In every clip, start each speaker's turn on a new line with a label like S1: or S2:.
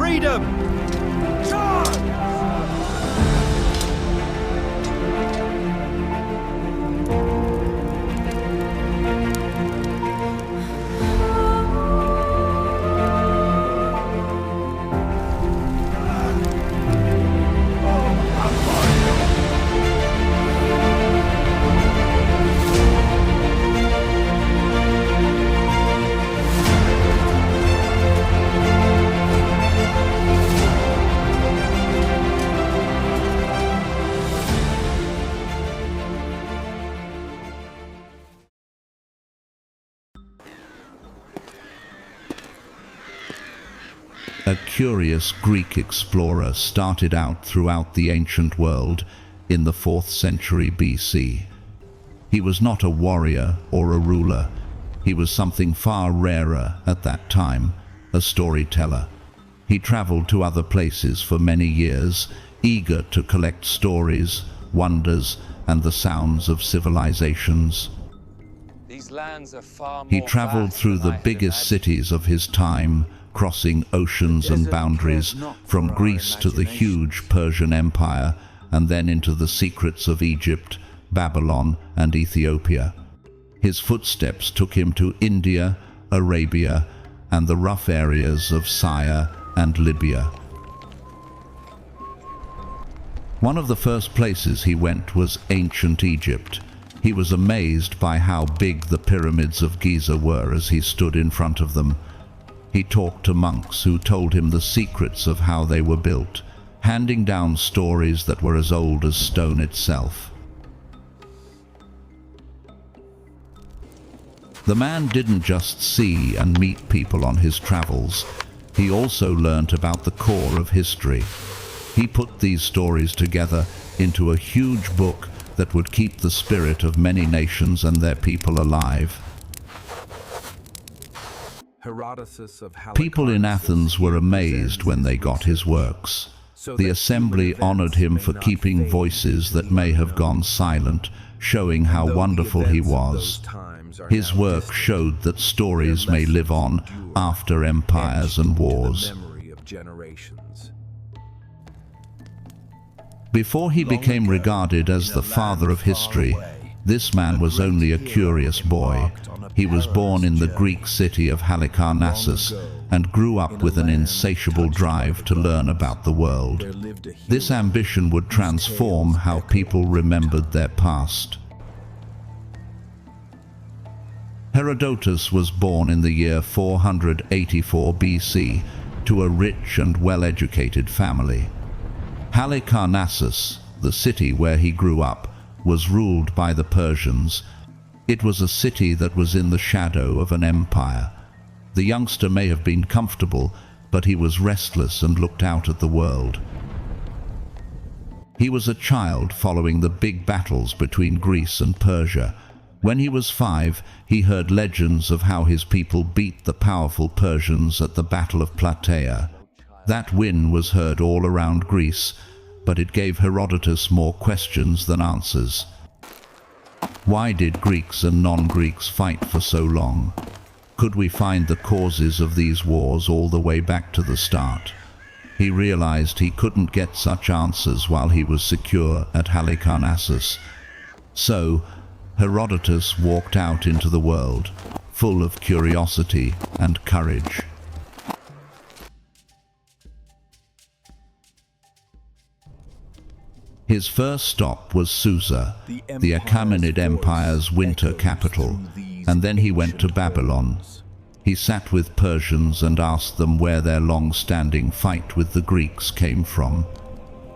S1: freedom! Charge!
S2: A curious Greek explorer started out throughout the ancient world in the 4th century BC. He was not a warrior or a ruler. He was something far rarer at that time, a storyteller. He traveled to other places for many years, eager to collect stories, wonders, and the sounds of civilizations.
S3: These lands are far more
S2: He traveled
S3: vast
S2: through
S3: than
S2: the
S3: I had
S2: biggest
S3: imagined.
S2: cities of his time, crossing oceans and boundaries, from Greece to the huge Persian Empire, and then into the secrets of Egypt, Babylon, and Ethiopia. His footsteps took him to India, Arabia, and the rough areas of Syria and Libya. One of the first places he went was ancient Egypt. He was amazed by how big the pyramids of Giza were as he stood in front of them. He talked to monks who told him the secrets of how they were built, handing down stories that were as old as stone itself. The man didn't just see and meet people on his travels. He also learnt about the core of history. He put these stories together into a huge book that would keep the spirit of many nations and their people alive. People in Athens were amazed when they got his works. The assembly honored him for keeping voices that may have gone silent, showing how wonderful he was. His work showed that stories may live on after empires and wars. Before he became regarded as the father of history, this man was only a curious boy. He was born in the Greek city of Halicarnassus and grew up with an insatiable drive to learn about the world. This ambition would transform how people remembered their past. Herodotus was born in the year 484 BC to a rich and well-educated family. Halicarnassus, the city where he grew up, was ruled by the Persians. It was a city that was in the shadow of an empire. The youngster may have been comfortable, but he was restless and looked out at the world. He was a child following the big battles between Greece and Persia. When he was 5, he heard legends of how his people beat the powerful Persians at the Battle of Plataea. That win was heard all around Greece, but it gave Herodotus more questions than answers. Why did Greeks and non-Greeks fight for so long? Could we find the causes of these wars all the way back to the start? He realized he couldn't get such answers while he was secure at Halicarnassus. So, Herodotus walked out into the world, full of curiosity and courage. His first stop was Susa, the Achaemenid Empire's winter capital, and then he went to Babylon. He sat with Persians and asked them where their long-standing fight with the Greeks came from.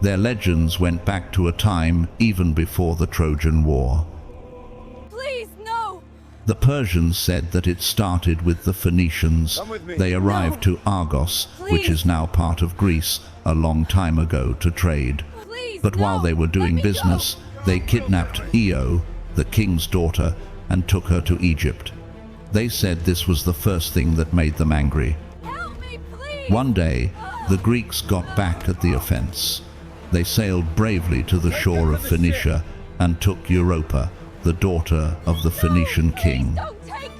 S2: Their legends went back to a time even before the Trojan War.
S4: Please, no!
S2: The Persians said that it started with the Phoenicians. They arrived to Argos, which is now part of Greece, a long time ago to trade. But while they were doing business, they kidnapped Io, the king's daughter, and took her to Egypt. They said this was the first thing that made them angry.
S4: Help me, please!
S2: One day, the Greeks got back at the offense. They sailed bravely to the shore of Phoenicia and took Europa, the daughter of the Phoenician king.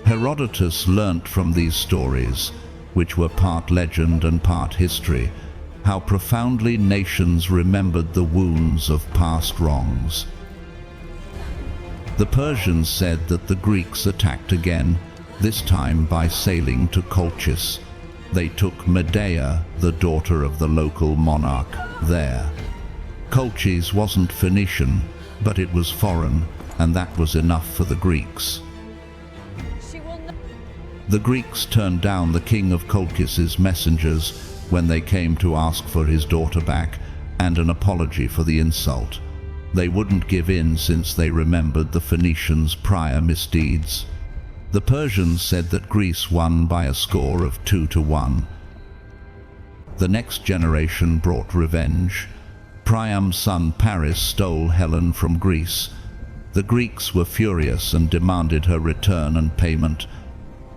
S2: Herodotus learnt from these stories. which were part legend and part history, how profoundly nations remembered the wounds of past wrongs. The Persians said that the Greeks attacked again, this time by sailing to Colchis. They took Medea, the daughter of the local monarch, there. Colchis wasn't Phoenician, but it was foreign, and that was enough for the Greeks. The Greeks turned down the king of Colchis's messengers when they came to ask for his daughter back and an apology for the insult. They wouldn't give in since they remembered the Phoenicians' prior misdeeds. The Persians said that Greece won by a score of 2-1. The next generation brought revenge. Priam's son Paris stole Helen from Greece. The Greeks were furious and demanded her return and payment.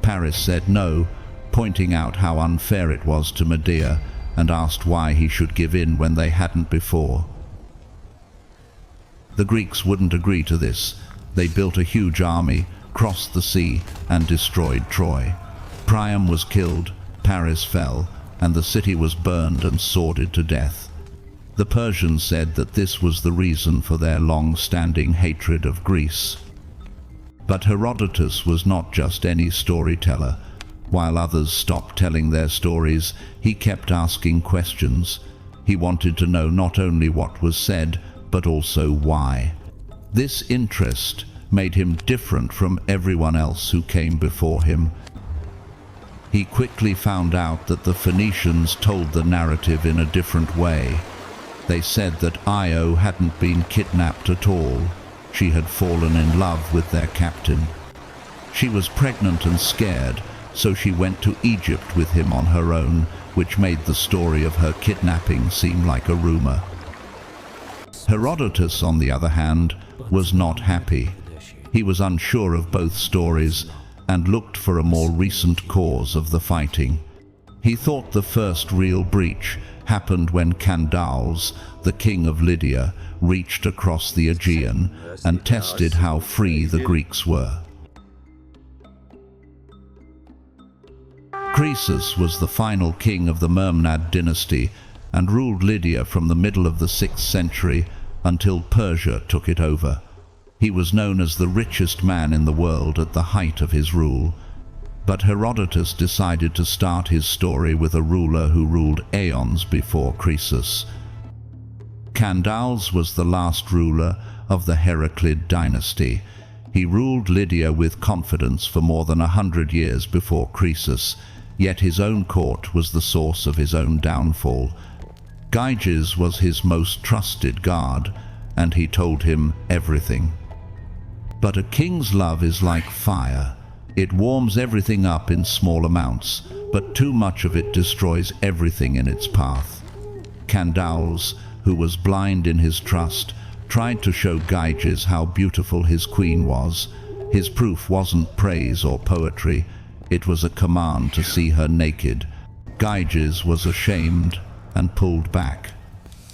S2: Paris said no, pointing out how unfair it was to Medea, and asked why he should give in when they hadn't before. The Greeks wouldn't agree to this. They built a huge army, crossed the sea, and destroyed Troy. Priam was killed, Paris fell, and the city was burned and sworded to death. The Persians said that this was the reason for their long-standing hatred of Greece. But Herodotus was not just any storyteller. While others stopped telling their stories, he kept asking questions. He wanted to know not only what was said, but also why. This interest made him different from everyone else who came before him. He quickly found out that the Phoenicians told the narrative in a different way. They said that Io hadn't been kidnapped at all. She had fallen in love with their captain. She was pregnant and scared, so she went to Egypt with him on her own, which made the story of her kidnapping seem like a rumor. Herodotus, on the other hand, was not happy. He was unsure of both stories and looked for a more recent cause of the fighting. He thought the first real breach happened when Candaus, the king of Lydia, reached across the Aegean and tested how free the Greeks were. Croesus was the final king of the Mermnad dynasty and ruled Lydia from the middle of the 6th century until Persia took it over. He was known as the richest man in the world at the height of his rule. But Herodotus decided to start his story with a ruler who ruled aeons before Croesus. Candaus was the last ruler of the Heraclid dynasty. He ruled Lydia with confidence for more than 100 years before Croesus, yet his own court was the source of his own downfall. Gyges was his most trusted guard, and he told him everything. But a king's love is like fire. It warms everything up in small amounts, but too much of it destroys everything in its path. Candaus, who was blind in his trust, tried to show Gyges how beautiful his queen was. His proof wasn't praise or poetry, it was a command to see her naked. Gyges was ashamed and pulled back.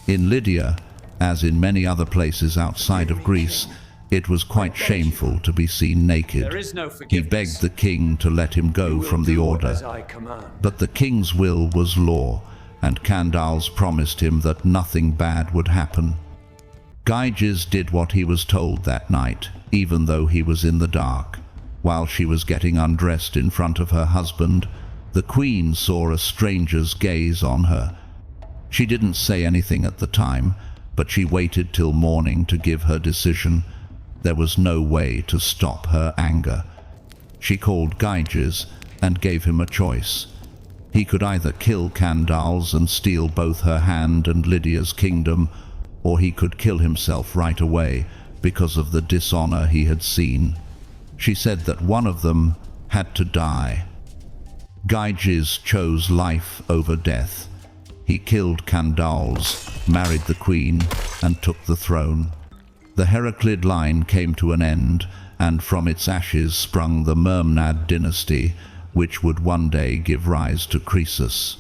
S2: In Lydia, as in many other places outside of Greece, it was quite shameful to be seen naked.
S1: There is no
S2: He
S1: forgiveness.
S2: begged the king to let him go from the order.
S1: As I command.
S2: But the king's will was law, and Candaus promised him that nothing bad would happen. Gyges did what he was told that night, even though he was in the dark. While she was getting undressed in front of her husband, the queen saw a stranger's gaze on her. She didn't say anything at the time, but she waited till morning to give her decision. There was no way to stop her anger. She called Gyges and gave him a choice. He could either kill Candaus and steal both her hand and Lydia's kingdom, or he could kill himself right away because of the dishonor he had seen. She said that one of them had to die. Gyges chose life over death. He killed Candaus, married the queen, and took the throne. The Heraclid line came to an end, and from its ashes sprung the Mermnad dynasty, which would one day give rise to Croesus.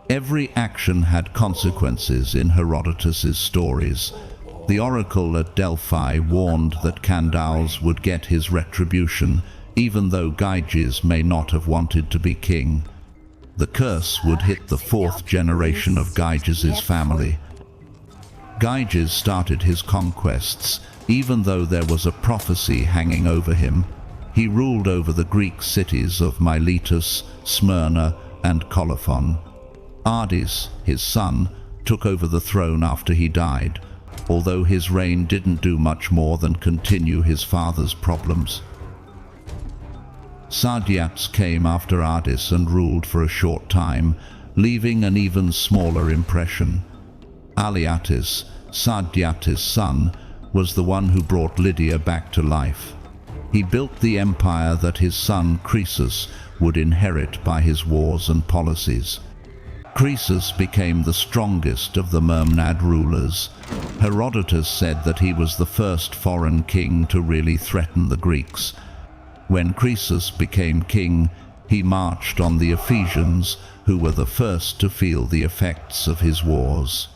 S2: Every action had consequences in Herodotus's stories. The oracle at Delphi warned that Candaus would get his retribution, even though Gyges may not have wanted to be king. The curse would hit the fourth generation of Gyges' family. Gyges started his conquests, even though there was a prophecy hanging over him. He ruled over the Greek cities of Miletus, Smyrna, and Colophon. Ardys, his son, took over the throne after he died, although his reign didn't do much more than continue his father's problems. Sardiats came after Ardys and ruled for a short time, leaving an even smaller impression. Aliatis, Sardiatis' son, was the one who brought Lydia back to life. He built the empire that his son Croesus would inherit by his wars and policies. Croesus became the strongest of the Mermnad rulers. Herodotus said that he was the first foreign king to really threaten the Greeks. When Croesus became king, he marched on the Ephesians, who were the first to feel the effects of his wars.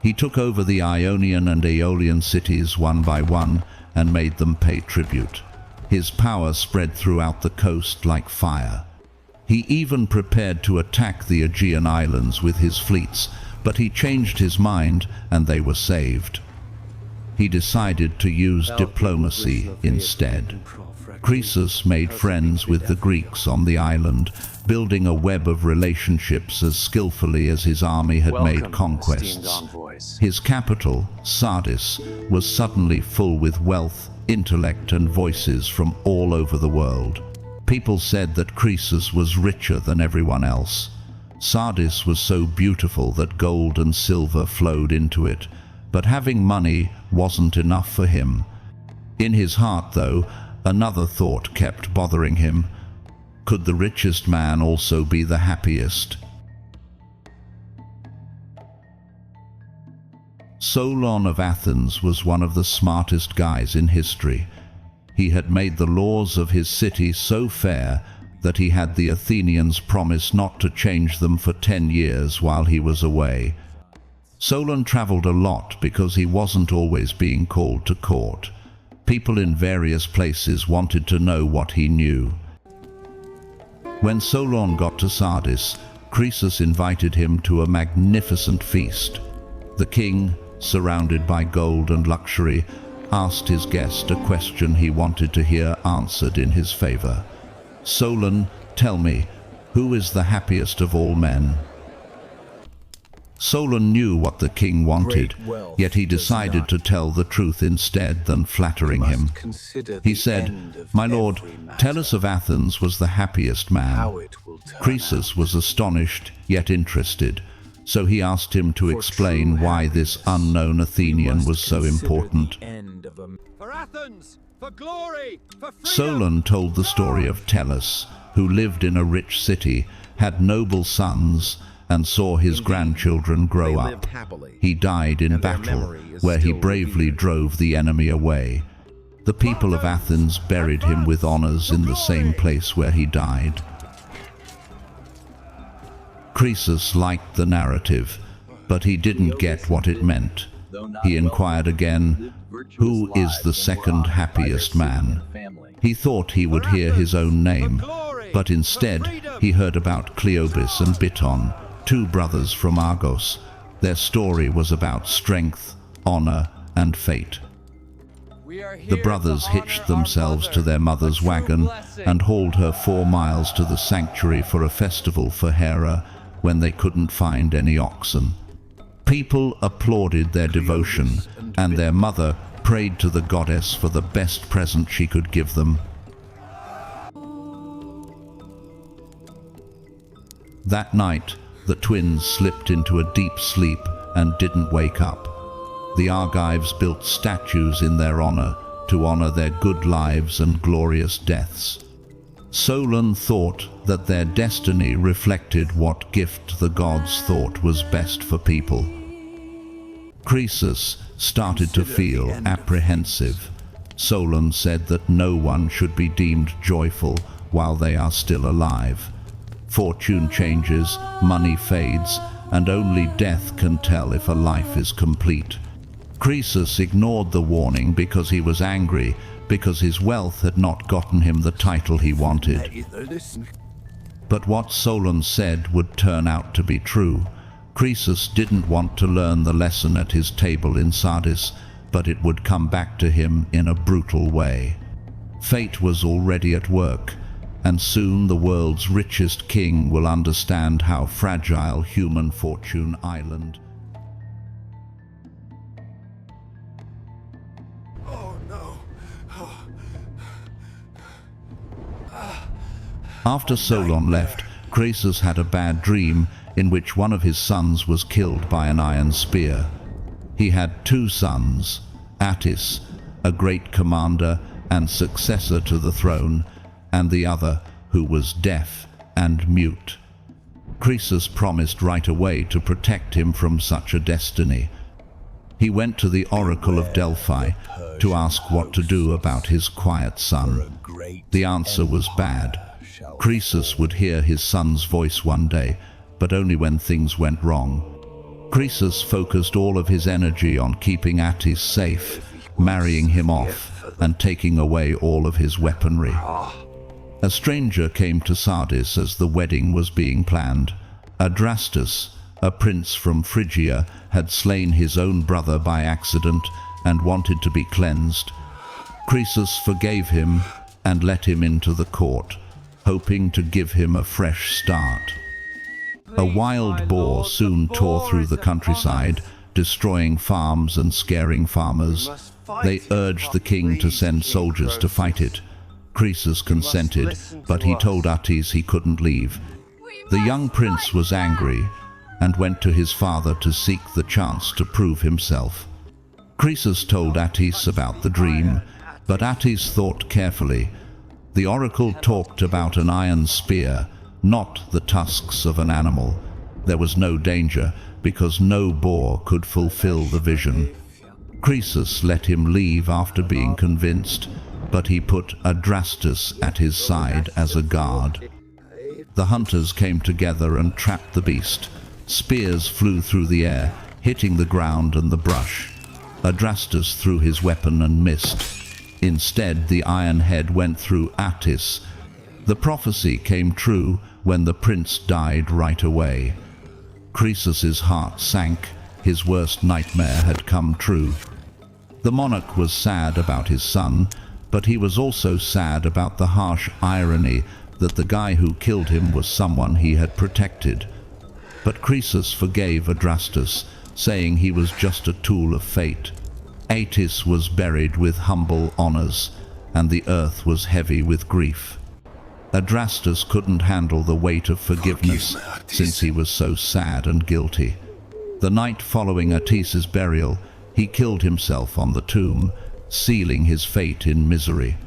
S2: He took over the Ionian and Aeolian cities one by one and made them pay tribute. His power spread throughout the coast like fire. He even prepared to attack the Aegean islands with his fleets, but he changed his mind and they were saved. He decided to use diplomacy instead. Croesus made friends with the Greeks on the island, building a web of relationships as skillfully as his army had made conquests. His capital, Sardis, was suddenly full with wealth, intellect, and voices from all over the world. People said that Croesus was richer than everyone else. Sardis was so beautiful that gold and silver flowed into it, but having money wasn't enough for him. In his heart, though, another thought kept bothering him. Could the richest man also be the happiest? Solon of Athens was one of the smartest guys in history. He had made the laws of his city so fair that he had the Athenians promise not to change them for 10 years while he was away. Solon traveled a lot because he wasn't always being called to court. People in various places wanted to know what he knew. When Solon got to Sardis, Croesus invited him to a magnificent feast. The king, surrounded by gold and luxury, asked his guest a question he wanted to hear answered in his favor. "Solon, tell me, who is the happiest of all men?" Solon knew what the king wanted, yet he decided to tell the truth instead than flattering him. He said, "My lord, Tellus of Athens was the happiest man." Croesus was astonished, yet interested, so he asked him to explain why this unknown Athenian was so important.
S1: For Athens! For glory! For freedom!
S2: Solon told the story of Tellus, who lived in a rich city, had noble sons, and saw his grandchildren grow up. He died in battle, where he bravely drove the enemy away. The people of Athens buried him with honors in the same place where he died. Croesus liked the narrative, but he didn't get what it meant. He inquired again, "Who is the second happiest man?" He thought he would hear his own name, but instead he heard about Cleobis and Biton, 2 brothers from Argos. Their story was about strength, honor, and fate. The brothers hitched themselves to their mother's wagon and hauled her 4 miles to the sanctuary for a festival for Hera when they couldn't find any oxen. People applauded their devotion, and their mother prayed to the goddess for the best present she could give them. That night, the twins slipped into a deep sleep and didn't wake up. The Argives built statues in their honor to honor their good lives and glorious deaths. Solon thought that their destiny reflected what gift the gods thought was best for people. Croesus started to feel apprehensive. Solon said that no one should be deemed joyful while they are still alive. Fortune changes, money fades, and only death can tell if a life is complete. Croesus ignored the warning because he was angry, because his wealth had not gotten him the title he wanted. But what Solon said would turn out to be true. Croesus didn't want to learn the lesson at his table in Sardis, but it would come back to him in a brutal way. Fate was already at work, and soon the world's richest king will understand how fragile human fortune island.
S1: Oh no.
S2: After Solon left, Croesus had a bad dream in which one of his sons was killed by an iron spear. He had two sons, Attis, a great commander and successor to the throne, and the other, who was deaf and mute. Croesus promised right away to protect him from such a destiny. He went to the oracle of Delphi to ask what to do about his quiet son. The answer was bad. Croesus would hear his son's voice one day, but only when things went wrong. Croesus focused all of his energy on keeping Attis safe, marrying him off, and taking away all of his weaponry. A stranger came to Sardis as the wedding was being planned. Adrastus, a prince from Phrygia, had slain his own brother by accident and wanted to be cleansed. Croesus forgave him and let him into the court, hoping to give him a fresh start. A wild boar soon tore through the countryside, destroying farms and scaring farmers. They urged the king to send soldiers to fight it. Croesus consented, but he told Attis he couldn't leave. The young prince was angry and went to his father to seek the chance to prove himself. Croesus told Attis about the dream, but Attis thought carefully. The oracle talked about an iron spear, not the tusks of an animal. There was no danger, because no boar could fulfill the vision. Croesus let him leave after being convinced, but he put Adrastus at his side as a guard. The hunters came together and trapped the beast. Spears flew through the air, hitting the ground and the brush. Adrastus threw his weapon and missed. Instead, the iron head went through Attis. The prophecy came true when the prince died right away. Croesus's heart sank. His worst nightmare had come true. The monarch was sad about his son, but he was also sad about the harsh irony that the guy who killed him was someone he had protected. But Croesus forgave Adrastus, saying he was just a tool of fate. Attis was buried with humble honors, and the earth was heavy with grief. Adrastus couldn't handle the weight of forgiveness, since he was so sad and guilty. The night following Attis's burial, he killed himself on the tomb, sealing his fate in misery.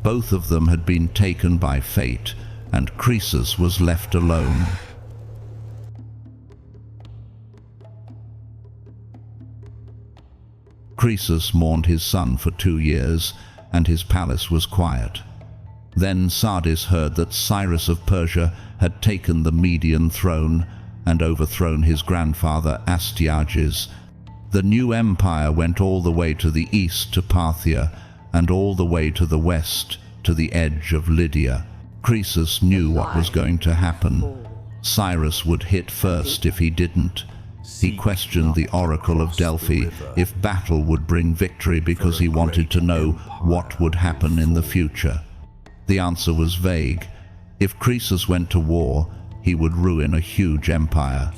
S2: Both of them had been taken by fate, and Croesus was left alone. Croesus mourned his son for 2 years, and his palace was quiet. Then Sardis heard that Cyrus of Persia had taken the Median throne and overthrown his grandfather Astyages. The new empire went all the way to the east to Parthia, and all the way to the west to the edge of Lydia. Croesus knew what was going to happen. Cyrus would hit first if he didn't. He questioned the oracle of Delphi if battle would bring victory because he wanted to know what would happen in the future. The answer was vague. If Croesus went to war, he would ruin a huge empire.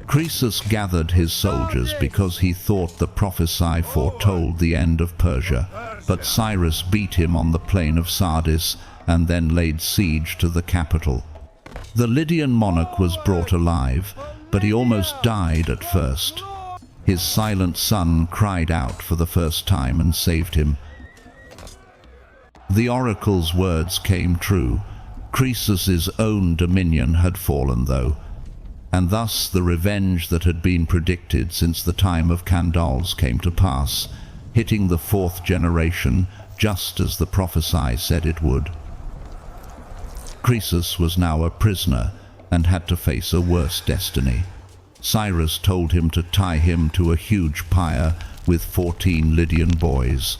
S2: Croesus gathered his soldiers because he thought the prophecy foretold the end of Persia, but Cyrus beat him on the plain of Sardis and then laid siege to the capital. The Lydian monarch was brought alive, but he almost died at first. His silent son cried out for the first time and saved him. The oracle's words came true. Croesus's own dominion had fallen, though, and thus the revenge that had been predicted since the time of Candaules came to pass, hitting the 4th generation just as the prophecy said it would. Croesus was now a prisoner and had to face a worse destiny. Cyrus told him to tie him to a huge pyre with 14 Lydian boys.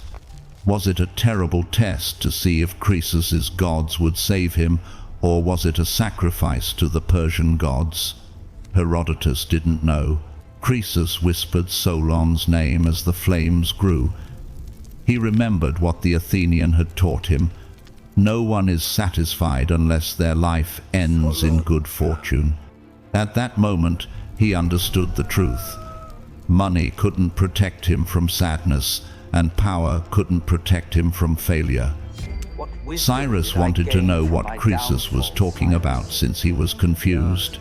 S2: Was it a terrible test to see if Croesus's gods would save him, or was it a sacrifice to the Persian gods? Herodotus didn't know. Croesus whispered Solon's name as the flames grew. He remembered what the Athenian had taught him. No one is satisfied unless their life ends in good fortune. At that moment, he understood the truth. Money couldn't protect him from sadness, and power couldn't protect him from failure. Cyrus wanted to know what Croesus was talking about since he was confused.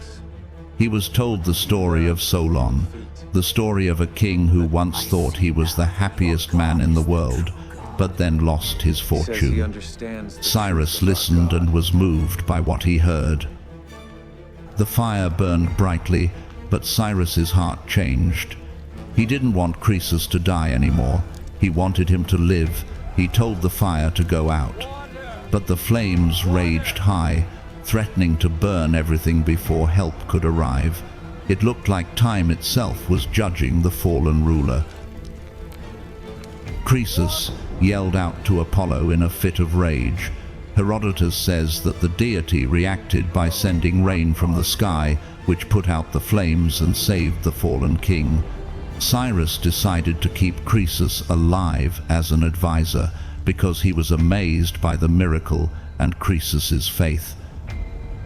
S2: He was told the story of Solon, the story of a king who once thought he was the happiest man in the world, but then lost his fortune. Cyrus listened and was moved by what he heard. The fire burned brightly, but Cyrus's heart changed. He didn't want Croesus to die anymore. He wanted him to live. He told the fire to go out. But the flames raged high, threatening to burn everything before help could arrive. It looked like time itself was judging the fallen ruler. Croesus yelled out to Apollo in a fit of rage. Herodotus says that the deity reacted by sending rain from the sky, which put out the flames and saved the fallen king. Cyrus decided to keep Croesus alive as an advisor because he was amazed by the miracle and Croesus's faith.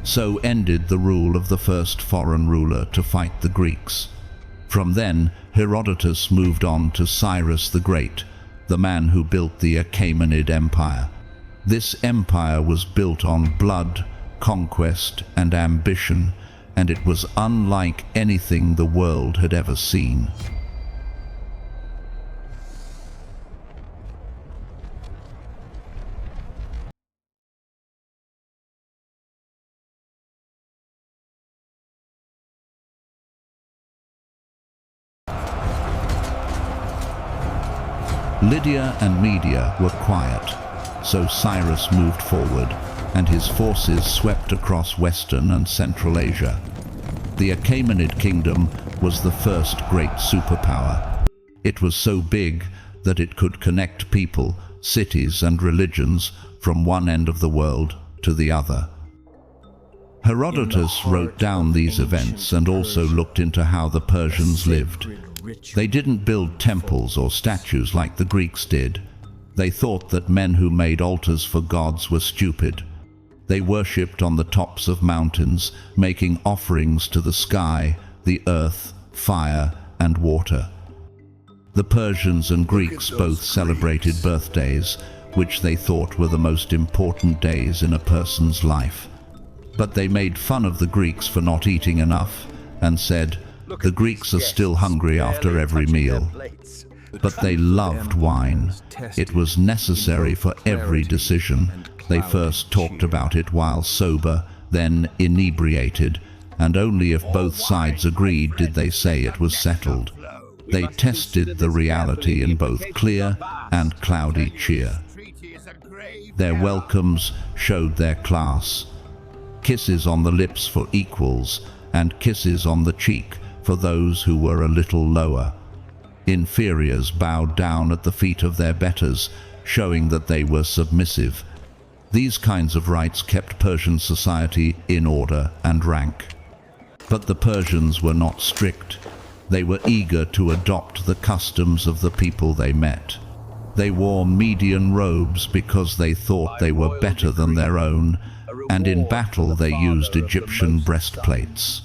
S2: So ended the rule of the first foreign ruler to fight the Greeks. From then, Herodotus moved on to Cyrus the Great, the man who built the Achaemenid Empire. This empire was built on blood, conquest, and ambition, and it was unlike anything the world had ever seen. Lydia and Media were quiet, so Cyrus moved forward, and his forces swept across Western and Central Asia. The Achaemenid kingdom was the first great superpower. It was so big that it could connect people, cities, and religions from one end of the world to the other. Herodotus wrote down these events and also looked into how the Persians lived. They didn't build temples or statues like the Greeks did. They thought that men who made altars for gods were stupid. They worshipped on the tops of mountains, making offerings to the sky, the earth, fire, and water. The Persians and Greeks both celebrated birthdays, which they thought were the most important days in a person's life. But they made fun of the Greeks for not eating enough and said, "The Greeks are still hungry after every meal." But they loved wine. It was necessary for every decision. They first talked about it while sober, then inebriated, and only if both sides agreed did they say it was settled. They tested the reality in both clear and cloudy cheer. Their welcomes showed their class. Kisses on the lips for equals, and kisses on the cheek for those who were a little lower. Inferiors bowed down at the feet of their betters, showing that they were submissive. These kinds of rights kept Persian society in order and rank. But the Persians were not strict. They were eager to adopt the customs of the people they met. They wore Median robes because they thought they were better than their own, and in battle they used Egyptian breastplates.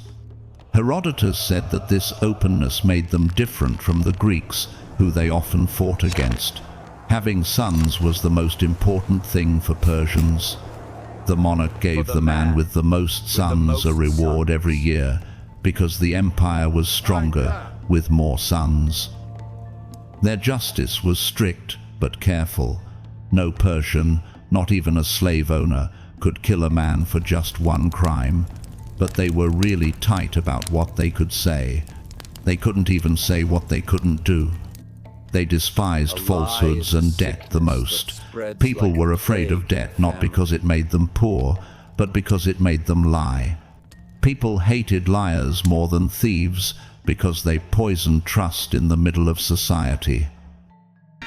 S2: Herodotus said that this openness made them different from the Greeks, who they often fought against. Having sons was the most important thing for Persians. The monarch gave the man with the most sons a reward every year, because the empire was stronger with more sons. Their justice was strict but careful. No Persian, not even a slave owner, could kill a man for just one crime. But they were really tight about what they could say. They couldn't even say what they couldn't do. They despised falsehoods and debt the most. People were afraid of debt not because it made them poor, but because it made them lie. People hated liars more than thieves because they poisoned trust in the middle of society.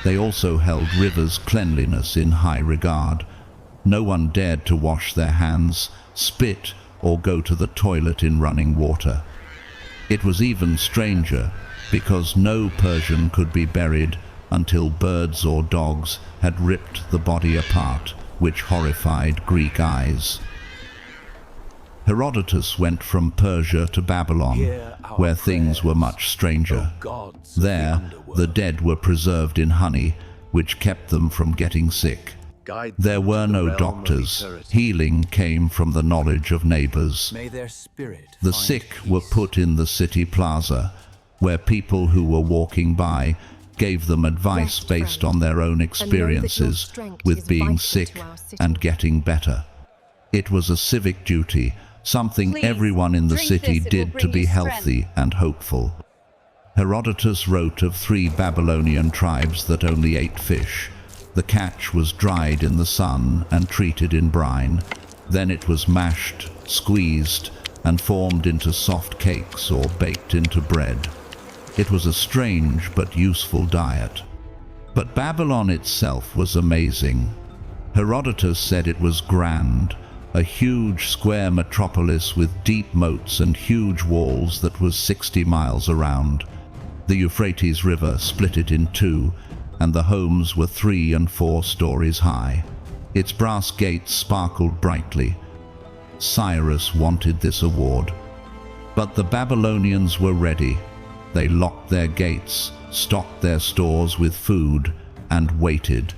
S2: They also held rivers' cleanliness in high regard. No one dared to wash their hands, spit, or go to the toilet in running water. It was even stranger because no Persian could be buried until birds or dogs had ripped the body apart, which horrified Greek eyes. Herodotus went from Persia to Babylon, where things were much stranger. There, the dead were preserved in honey, which kept them from getting sick. There were no doctors. Healing came from the knowledge of neighbors. The sick were put in the city plaza, where people who were walking by gave them advice based on their own experiences with being sick and getting better. It was a civic duty, something everyone in the city did to be healthy and hopeful. Herodotus wrote of 3 Babylonian tribes that only ate fish. The catch was dried in the sun and treated in brine. Then it was mashed, squeezed, and formed into soft cakes or baked into bread. It was a strange but useful diet. But Babylon itself was amazing. Herodotus said it was grand, a huge square metropolis with deep moats and huge walls that was 60 miles around. The Euphrates River split it in 2, and the homes were 3 and 4 stories high. Its brass gates sparkled brightly. Cyrus wanted this award. But the Babylonians were ready. They locked their gates, stocked their stores with food, and waited.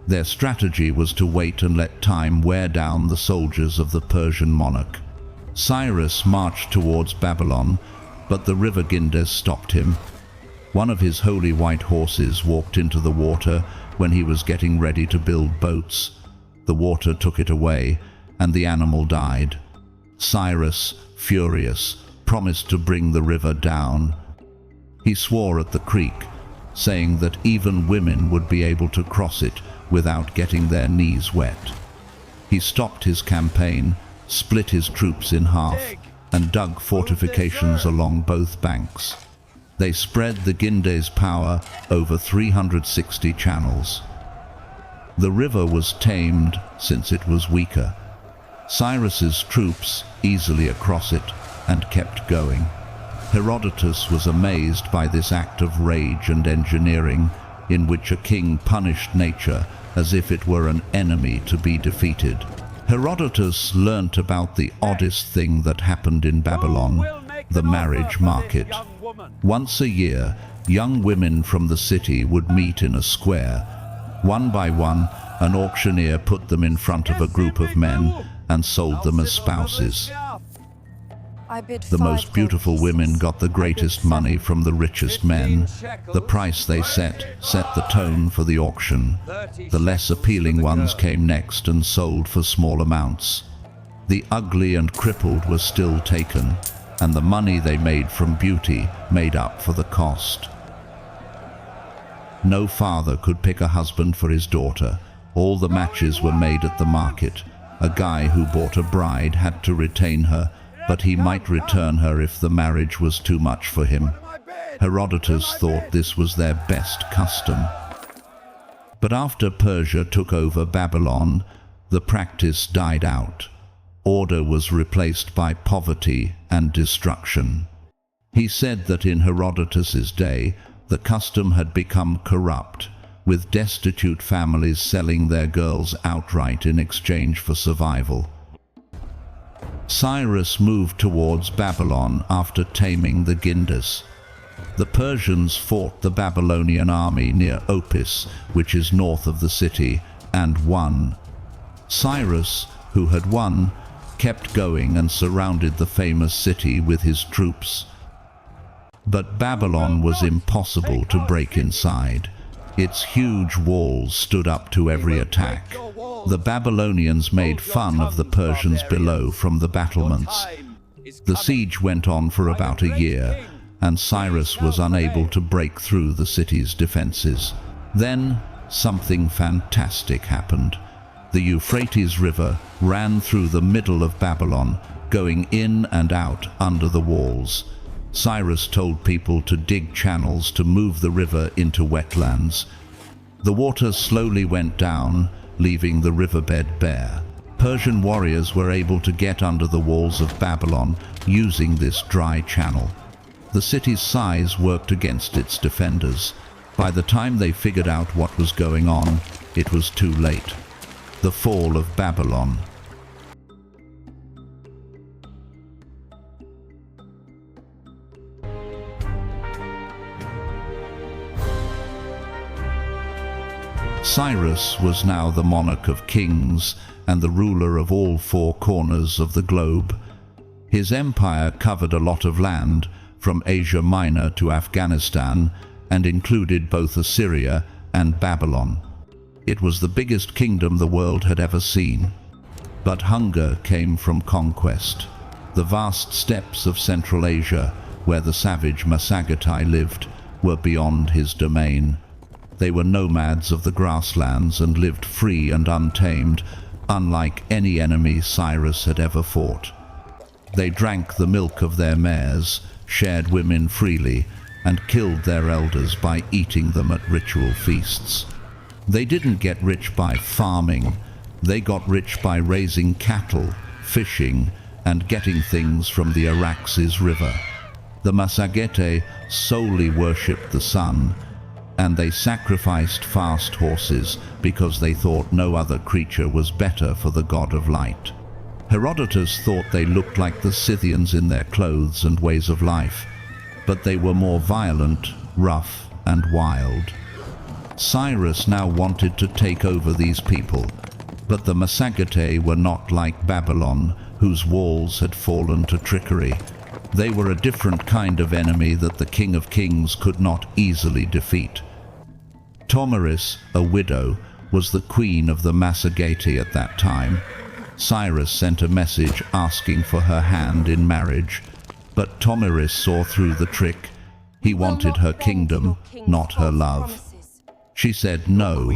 S2: Their strategy was to wait and let time wear down the soldiers of the Persian monarch. Cyrus marched towards Babylon, but the river Gindus stopped him. One of his holy white horses walked into the water when he was getting ready to build boats. The water took it away, and the animal died. Cyrus, furious, promised to bring the river down. He swore at the creek, saying that even women would be able to cross it without getting their knees wet. He stopped his campaign, split his troops in half, and dug fortifications along both banks. They spread the Gindes's power over 360 channels. The river was tamed since it was weaker. Cyrus's troops easily across it and kept going. Herodotus was amazed by this act of rage and engineering in which a king punished nature as if it were an enemy to be defeated. Herodotus learnt about the oddest thing that happened in Babylon, the marriage market. Once a year, young women from the city would meet in a square. One by one, an auctioneer put them in front of a group of men and sold them as spouses. The most beautiful women got the greatest money from the richest men. The price they set the tone for the auction. The less appealing ones came next and sold for small amounts. The ugly and crippled were still taken, and the money they made from beauty made up for the cost. No father could pick a husband for his daughter. All the matches were made at the market. A guy who bought a bride had to retain her, but he might return her if the marriage was too much for him. Herodotus thought this was their best custom. But after Persia took over Babylon, the practice died out. Order was replaced by poverty and destruction. He said that in Herodotus's day, the custom had become corrupt, with destitute families selling their girls outright in exchange for survival. Cyrus moved towards Babylon after taming the Gindus. The Persians fought the Babylonian army near Opis, which is north of the city, and won. Cyrus, who had won, kept going and surrounded the famous city with his troops. But Babylon was impossible to break inside. Its huge walls stood up to every attack. The Babylonians made fun of the Persians below from the battlements. The siege went on for about a year, and Cyrus was unable to break through the city's defenses. Then something fantastic happened. The Euphrates River ran through the middle of Babylon, going in and out under the walls. Cyrus told people to dig channels to move the river into wetlands. The water slowly went down, leaving the riverbed bare. Persian warriors were able to get under the walls of Babylon using this dry channel. The city's size worked against its defenders. By the time they figured out what was going on, it was too late. The fall of Babylon. Cyrus was now the monarch of kings and the ruler of all four corners of the globe. His empire covered a lot of land, from Asia Minor to Afghanistan, and included both Assyria and Babylon. It was the biggest kingdom the world had ever seen. But hunger came from conquest. The vast steppes of Central Asia, where the savage Massagetai lived, were beyond his domain. They were nomads of the grasslands and lived free and untamed, unlike any enemy Cyrus had ever fought. They drank the milk of their mares, shared women freely, and killed their elders by eating them at ritual feasts. They didn't get rich by farming. They got rich by raising cattle, fishing, and getting things from the Araxes River. The Massagetai solely worshipped the sun, and they sacrificed fast horses because they thought no other creature was better for the god of light. Herodotus thought they looked like the Scythians in their clothes and ways of life, but they were more violent, rough, and wild. Cyrus now wanted to take over these people, but the Massagetai were not like Babylon, whose walls had fallen to trickery. They were a different kind of enemy that the King of Kings could not easily defeat. Tomyris, a widow, was the queen of the Massagetai at that time. Cyrus sent a message asking for her hand in marriage, but Tomyris saw through the trick. He wanted her kingdom, not her love. She said no,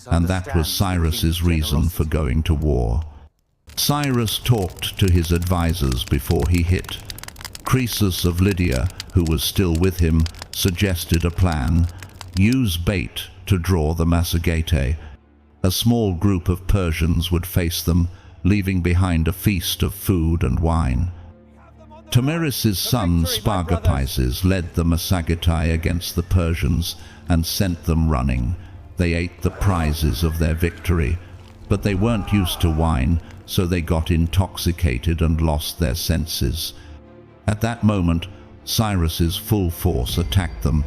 S2: and that was Cyrus's reason for going to war. Cyrus talked to his advisors before he hit. Croesus of Lydia, who was still with him, suggested a plan: use bait to draw the Massagetai. A small group of Persians would face them, leaving behind a feast of food and wine. Tomyris' son Spargapises led the Massagetai against the Persians and sent them running. They ate the prizes of their victory, but they weren't used to wine, so they got intoxicated and lost their senses. At that moment, Cyrus's full force attacked them.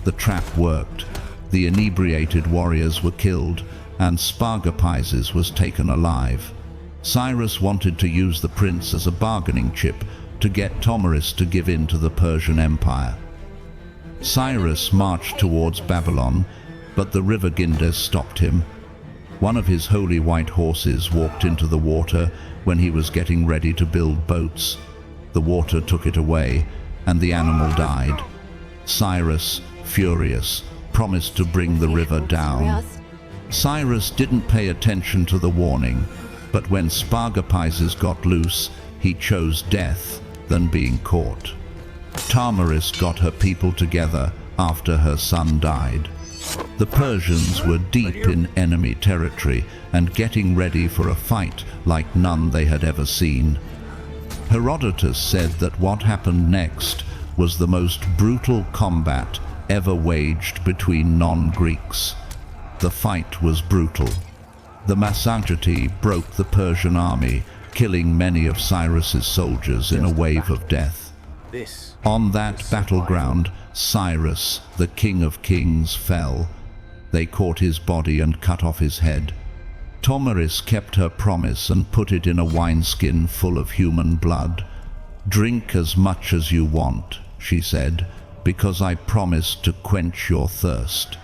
S2: The trap worked. The inebriated warriors were killed, and Spargapises was taken alive. Cyrus wanted to use the prince as a bargaining chip to get Tomyris to give in to the Persian Empire. Cyrus marched towards Babylon, but the river Gindus stopped him. One of his holy white horses walked into the water when he was getting ready to build boats. The water took it away, and the animal died. Cyrus, furious, promised to bring the river down. Cyrus didn't pay attention to the warning, but when Spargapises got loose, he chose death than being caught. Tomyris got her people together after her son died. The Persians were deep in enemy territory and getting ready for a fight like none they had ever seen. Herodotus said that what happened next was the most brutal combat ever waged between non-Greeks. The fight was brutal. The Massagetai broke the Persian army, killing many of Cyrus's soldiers in a wave of death. On that battleground, Cyrus, the King of Kings, fell. They caught his body and cut off his head. Tomyris kept her promise and put it in a wineskin full of human blood. "Drink as much as you want," she said, "because I promised to quench your thirst."